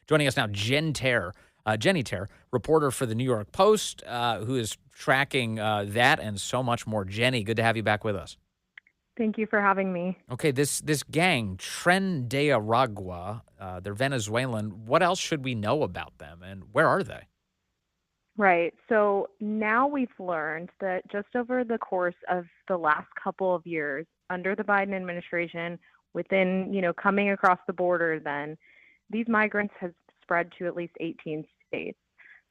Joining us now, Jennie Taer, reporter for the New York Post, who is tracking that and so much more. Jenny, good to have you back with us. Thank you for having me. Okay, this gang, Tren de Aragua, they're Venezuelan. What else should we know about them, and where are they? Right. So now we've learned that just over the course of the last couple of years under the Biden administration, within, coming across the border, then these migrants have spread to at least 18 states.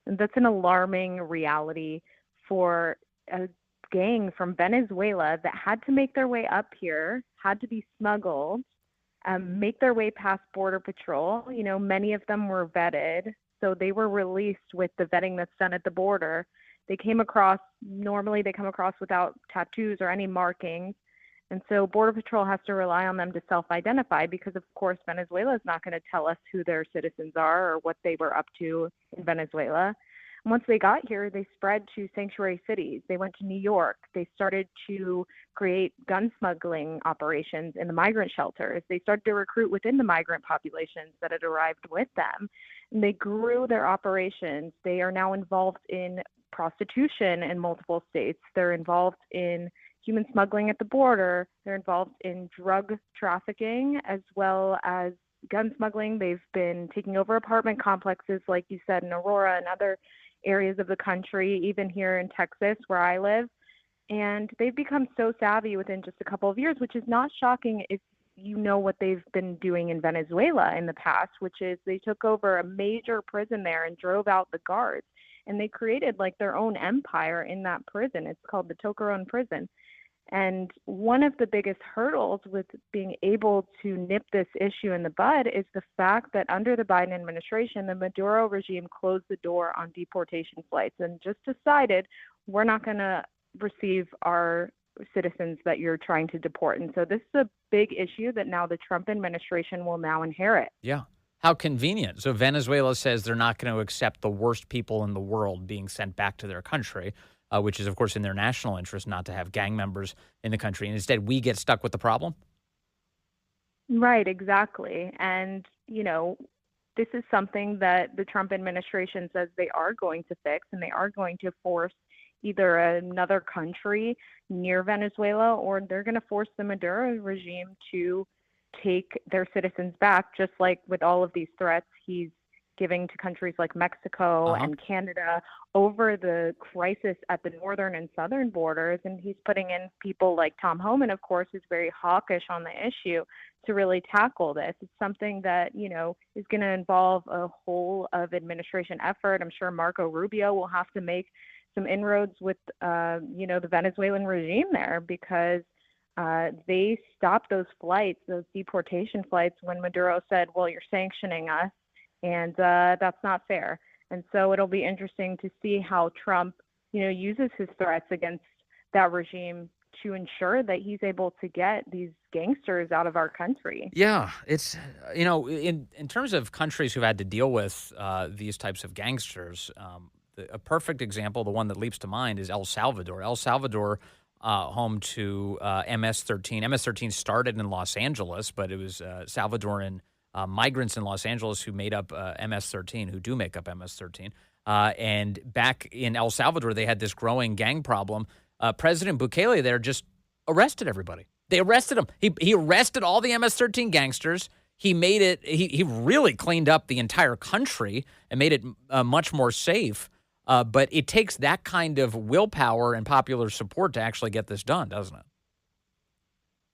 And that's an alarming reality for a gang from Venezuela that had to make their way up here, had to be smuggled, make their way past Border Patrol. Many of them were vetted, so they were released with the vetting that's done at the border. Normally they come across without tattoos or any markings. And so Border Patrol has to rely on them to self-identify because, of course, Venezuela is not going to tell us who their citizens are or what they were up to in Venezuela. And once they got here, they spread to sanctuary cities. They went to New York. They started to create gun smuggling operations in the migrant shelters. They started to recruit within the migrant populations that had arrived with them. And they grew their operations. They are now involved in prostitution in multiple states. They're involved in human smuggling at the border. They're involved in drug trafficking as well as gun smuggling. They've been taking over apartment complexes, like you said, in Aurora and other areas of the country, even here in Texas, where I live. And they've become so savvy within just a couple of years, which is not shocking if you know what they've been doing in Venezuela in the past, which is they took over a major prison there and drove out the guards. And they created like their own empire in that prison. It's called the Tocaron prison. And one of the biggest hurdles with being able to nip this issue in the bud is the fact that under the Biden administration, the Maduro regime closed the door on deportation flights and just decided we're not going to receive our citizens that you're trying to deport. And so this is a big issue that now the Trump administration will now inherit. Yeah. How convenient. So Venezuela says they're not going to accept the worst people in the world being sent back to their country, which is, of course, in their national interest not to have gang members in the country. And instead, we get stuck with the problem? Right, exactly. And, this is something that the Trump administration says they are going to fix, and they are going to force either another country near Venezuela or they're going to force the Maduro regime to take their citizens back, just like with all of these threats he's giving to countries like Mexico and Canada over the crisis at the northern and southern borders. And he's putting in people like Tom Homan, of course, who's very hawkish on the issue to really tackle this. It's something that, is going to involve a whole of administration effort. I'm sure Marco Rubio will have to make some inroads with, the Venezuelan regime there because they stopped those flights, those deportation flights, when Maduro said, well, you're sanctioning us, and that's not fair. And so it'll be interesting to see how Trump, uses his threats against that regime to ensure that he's able to get these gangsters out of our country. Yeah, it's, in terms of countries who've had to deal with these types of gangsters, a perfect example, the one that leaps to mind, is El Salvador. El Salvador, home to MS-13. MS-13 started in Los Angeles, but it was Salvadoran migrants in Los Angeles who made up MS-13, who do make up MS-13. And back in El Salvador, they had this growing gang problem. President Bukele there just arrested everybody. They arrested him. He arrested all the MS-13 gangsters. He made it. He really cleaned up the entire country and made it much more safe. But it takes that kind of willpower and popular support to actually get this done, doesn't it?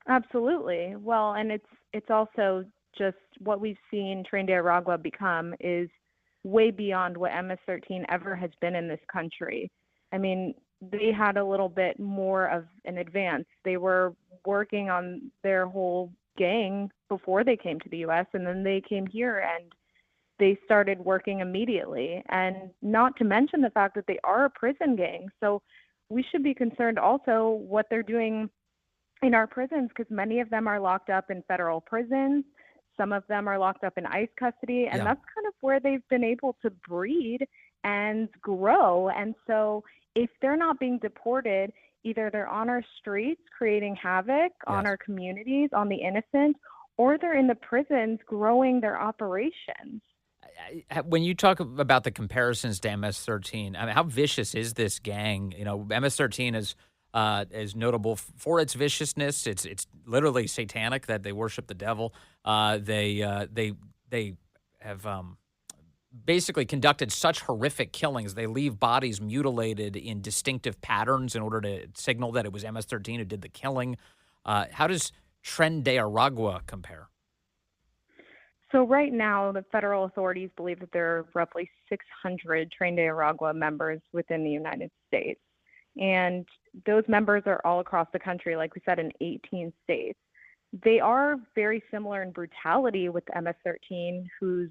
Absolutely. Well, and it's also just what we've seen Tren de Aragua become is way beyond what MS-13 ever has been in this country. I mean, they had a little bit more of an advance. They were working on their whole gang before they came to the U.S., and then they came here and they started working immediately. And not to mention the fact that they are a prison gang. So we should be concerned also what they're doing in our prisons, because many of them are locked up in federal prisons. Some of them are locked up in ICE custody, and that's kind of where they've been able to breed and grow. And so if they're not being deported, either they're on our streets creating havoc on our communities, on the innocent, or they're in the prisons growing their operations. When you talk about the comparisons to MS-13, I mean, how vicious is this gang? You know, MS-13 is notable for its viciousness. It's literally satanic that they worship the devil. They have basically conducted such horrific killings. They leave bodies mutilated in distinctive patterns in order to signal that it was MS-13 who did the killing. How does Tren de Aragua compare? So right now, the federal authorities believe that there are roughly 600 Tren de Aragua members within the United States. And those members are all across the country, like we said, in 18 states. They are very similar in brutality with MS-13, whose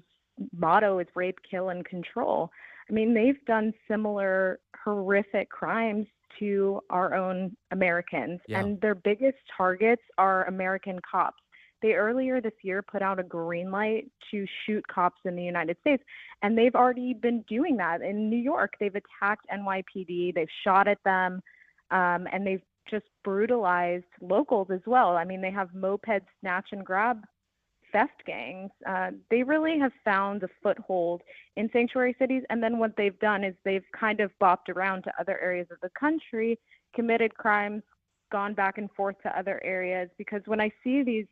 motto is rape, kill, and control. I mean, they've done similar horrific crimes to our own Americans, and their biggest targets are American cops. They earlier this year put out a green light to shoot cops in the United States, and they've already been doing that in New York. They've attacked NYPD, they've shot at them, and they've just brutalized locals as well. I mean, they have moped snatch and grab theft gangs. They really have found a foothold in sanctuary cities, and then what they've done is they've kind of bopped around to other areas of the country, committed crimes, gone back and forth to other areas. Because when I see these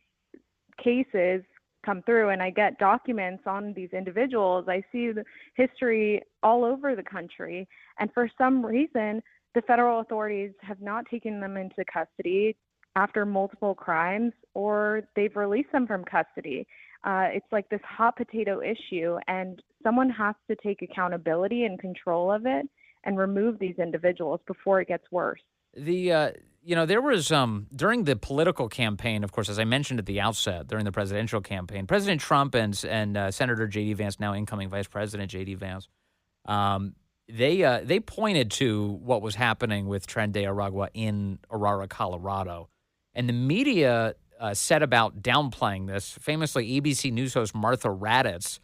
cases come through and I get documents on these individuals, I see the history all over the country. And for some reason, the federal authorities have not taken them into custody after multiple crimes, or they've released them from custody. It's like this hot potato issue, and someone has to take accountability and control of it and remove these individuals before it gets worse. There was during the political campaign, of course, as I mentioned at the outset, during the presidential campaign, President Trump and Senator J.D. Vance, now incoming Vice President J.D. Vance, they pointed to what was happening with Tren de Aragua in Aurora, Colorado, and the media set about downplaying this. Famously, ABC News host Martha Raddatz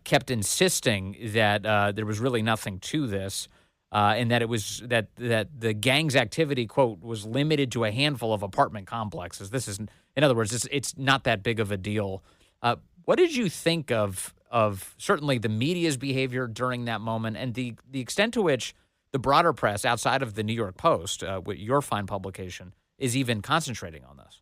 kept insisting that there was really nothing to this. And that it was that the gang's activity, quote, was limited to a handful of apartment complexes. This is, in other words, it's not that big of a deal. What did you think of certainly the media's behavior during that moment, and the extent to which the broader press outside of the New York Post, your fine publication, is even concentrating on this?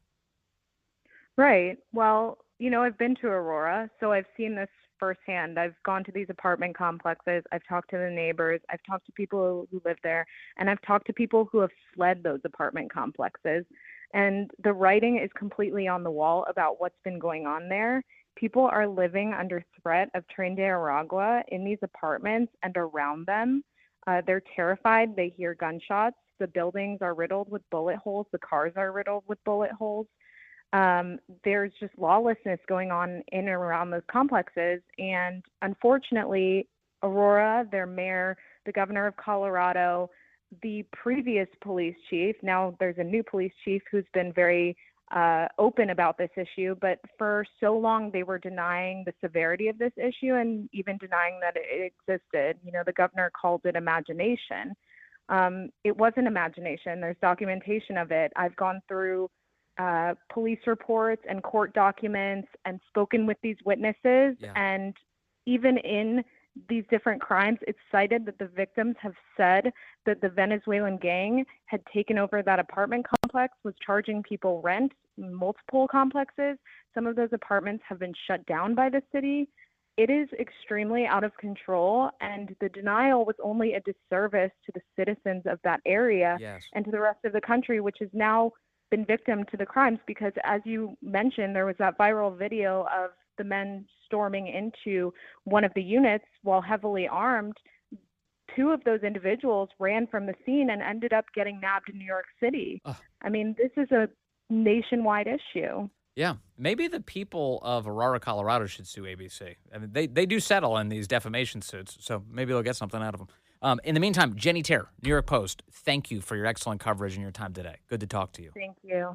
Right. Well, I've been to Aurora, so I've seen this firsthand. I've gone to these apartment complexes. I've talked to the neighbors. I've talked to people who live there, and I've talked to people who have fled those apartment complexes. And the writing is completely on the wall about what's been going on there. People are living under threat of Tren de Aragua in these apartments and around them. They're terrified. They hear gunshots. The buildings are riddled with bullet holes. The cars are riddled with bullet holes. There's just lawlessness going on in and around those complexes. And unfortunately, Aurora, their mayor, the governor of Colorado, the previous police chief, now there's a new police chief who's been very open about this issue, but for so long they were denying the severity of this issue and even denying that it existed. The governor called it imagination. It wasn't imagination. There's documentation of it. I've gone through police reports and court documents and spoken with these witnesses. Yeah. And even in these different crimes, it's cited that the victims have said that the Venezuelan gang had taken over that apartment complex, was charging people rent, multiple complexes. Some of those apartments have been shut down by the city. It is extremely out of control, and the denial was only a disservice to the citizens of that area and to the rest of the country, which has now been victim to the crimes. Because as you mentioned, there was that viral video of the men storming into one of the units while heavily armed. Two of those individuals ran from the scene and ended up getting nabbed in New York City. I mean, this is a nationwide issue. Yeah, maybe the people of Aurora, Colorado should sue ABC. I mean, they do settle in these defamation suits, so maybe they'll get something out of them. In the meantime, Jennie Taer, New York Post, thank you for your excellent coverage and your time today. Good to talk to you. Thank you.